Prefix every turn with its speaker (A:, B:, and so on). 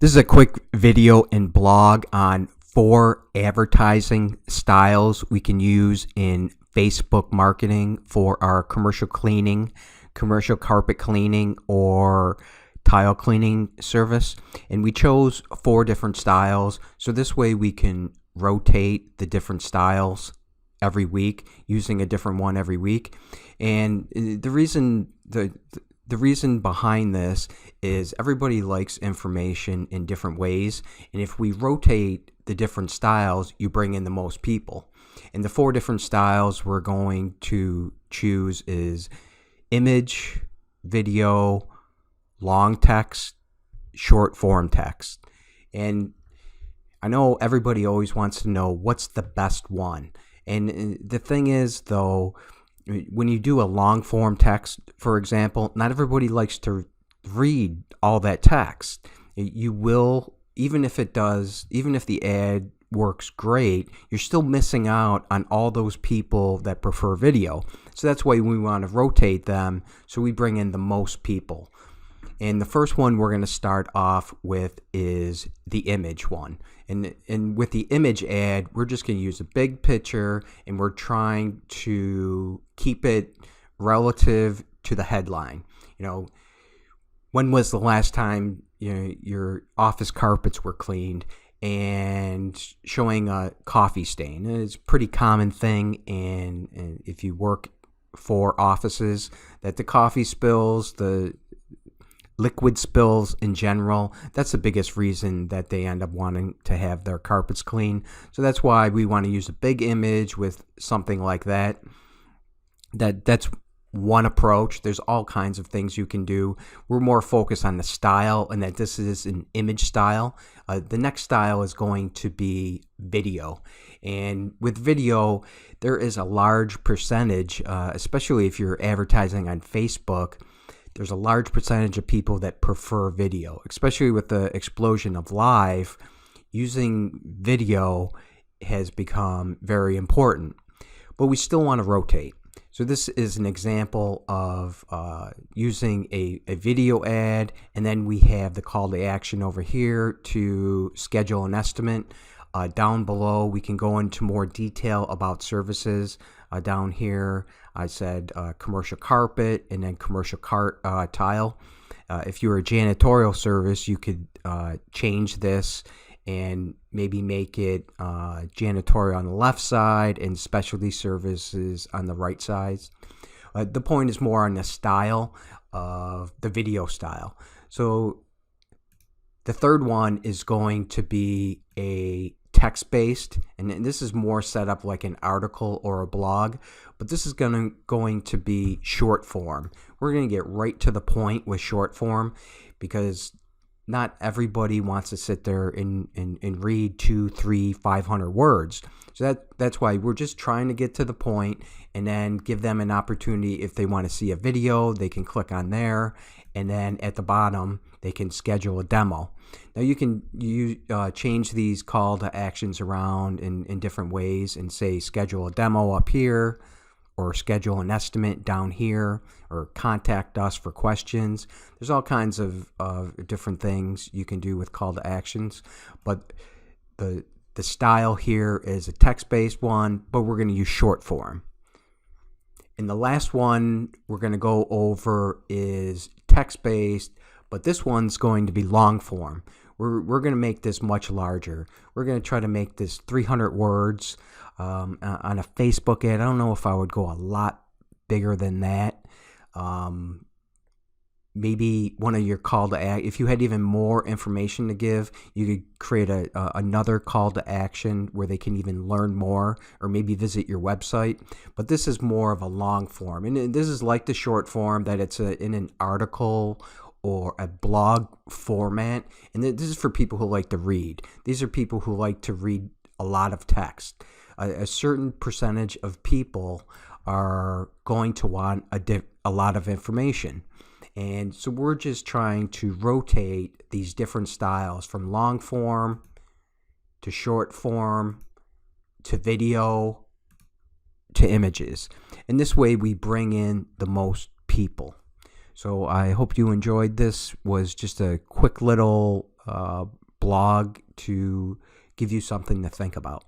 A: This is a quick video and blog on 4 advertising styles we can use in Facebook marketing for our commercial cleaning, commercial carpet cleaning, or tile cleaning service. And we chose 4 different styles, so this way we can rotate the different styles every week, using a different one every week. And the reason behind this is everybody likes information in different ways, and if we rotate the different styles, you bring in the most people. And the 4 different styles we're going to choose is image, video, long text, short form text. And I know everybody always wants to know what's the best one. And the thing is, though, when you do a long form text, for example, not everybody likes to read all that text. You will, even if the ad works great, you're still missing out on all those people that prefer video. So that's why we want to rotate them, so we bring in the most people. And the first one we're going to start off with is the image one. And with the image ad, we're just going to use a big picture, and we're trying to keep it relative to the headline. You know, when was the last time your office carpets were cleaned? And showing a coffee stain. And it's a pretty common thing, and if you work for offices, that the coffee spills, the liquid spills in general, that's the biggest reason that they end up wanting to have their carpets clean. So that's why we want to use a big image with something like that. That's one approach. There's all kinds of things you can do. We're more focused on the style, and that this is an image style. The next style is going to be video. And with video, there is a large percentage, especially if you're advertising on Facebook, there's a large percentage of people that prefer video, especially with the explosion of live. Using video has become very important, but we still want to rotate. So this is an example of using a video ad, and then we have the call to action over here to schedule an estimate. Down below, we can go into more detail about services. Down here, I said commercial carpet and then commercial tile. If you're a janitorial service, you could change this and maybe make it janitorial on the left side and specialty services on the right side. The point is more on the style of the video style. So the third one is going to be a text-based, and this is more set up like an article or a blog, but this is going to be short form. We're going to get right to the point with short form, because not everybody wants to sit there and read 200, 300, 500 words. So that's why we're just trying to get to the point, and then give them an opportunity. If they want to see a video, they can click on there, and then at the bottom they can schedule a demo. Now you can change these call to actions around in different ways, and say schedule a demo up here, or schedule an estimate down here, or contact us for questions. There's all kinds of different things you can do with call to actions, but the style here is a text-based one, but we're going to use short form. And the last one we're going to go over is text-based, but this one's going to be long form. We're going to make this much larger. We're going to try to make this 300 words on a Facebook ad. I don't know if I would go a lot bigger than that. Maybe one of your call to action, if you had even more information to give, you could create another call to action where they can even learn more, or maybe visit your website. But this is more of a long form, and this is like the short form, that it's in an article or a blog format. And this is for people who like to read. These are people who like to read a lot of text. A certain percentage of people are going to want a lot of information. And so we're just trying to rotate these different styles from long form to short form to video to images. And this way we bring in the most people. So I hope you enjoyed this. Was just a quick little blog to give you something to think about.